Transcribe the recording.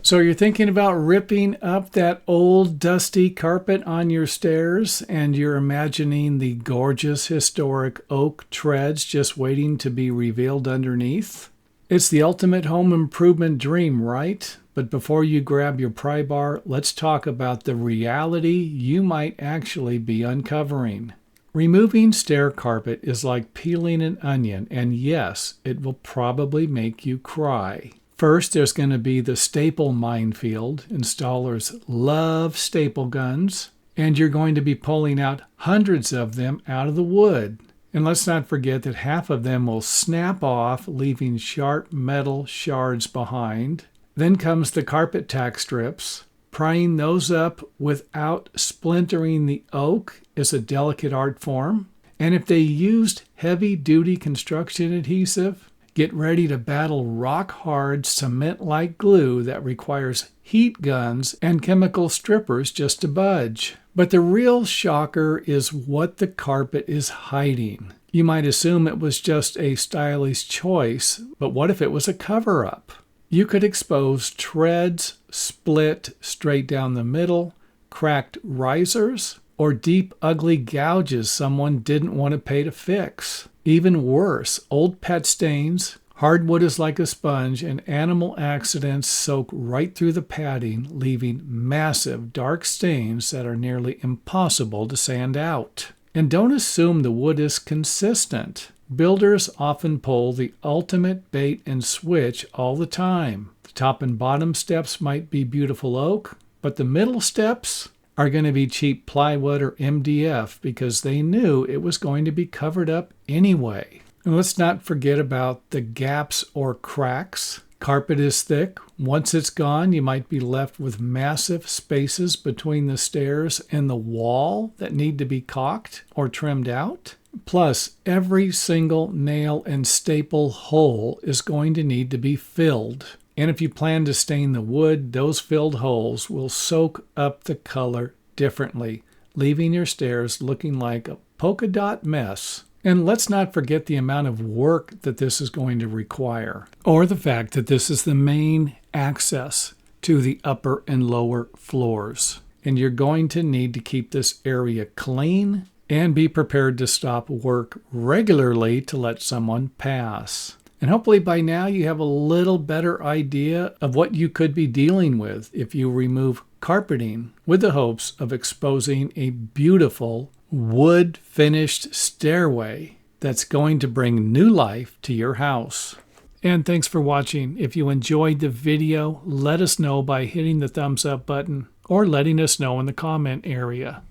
So you're thinking about ripping up that old dusty carpet on your stairs, and you're imagining the gorgeous historic oak treads just waiting to be revealed underneath? It's the ultimate home improvement dream, right? But before you grab your pry bar, let's talk about the reality you might actually be uncovering. Removing stair carpet is like peeling an onion, and yes, it will probably make you cry. First, there's going to be the staple minefield. Installers love staple guns, and you're going to be pulling out hundreds of them out of the wood. And let's not forget that half of them will snap off, leaving sharp metal shards behind. Then comes the carpet tack strips. Prying those up without splintering the oak is a delicate art form. And if they used heavy-duty construction adhesive, get ready to battle rock-hard, cement-like glue that requires heat guns and chemical strippers just to budge. But the real shocker is what the carpet is hiding. You might assume it was just a stylish choice, but what if it was a cover-up? You could expose treads, split straight down the middle, cracked risers, or deep, ugly gouges someone didn't want to pay to fix. Even worse, old pet stains, hardwood is like a sponge, and animal accidents soak right through the padding, leaving massive dark stains that are nearly impossible to sand out. And don't assume the wood is consistent. Builders often pull the ultimate bait and switch all the time. The top and bottom steps might be beautiful oak, but the middle steps are going to be cheap plywood or MDF because they knew it was going to be covered up anyway. And let's not forget about the gaps or cracks. Carpet is thick. Once it's gone, you might be left with massive spaces between the stairs and the wall that need to be caulked or trimmed out. Plus, every single nail and staple hole is going to need to be filled. And if you plan to stain the wood, those filled holes will soak up the color differently, leaving your stairs looking like a polka dot mess. And let's not forget the amount of work that this is going to require, or the fact that this is the main access to the upper and lower floors. And you're going to need to keep this area clean and be prepared to stop work regularly to let someone pass. And hopefully by now you have a little better idea of what you could be dealing with if you remove carpeting, with the hopes of exposing a beautiful wood finished stairway that's going to bring new life to your house. And thanks for watching. If you enjoyed the video, let us know by hitting the thumbs up button or letting us know in the comment area.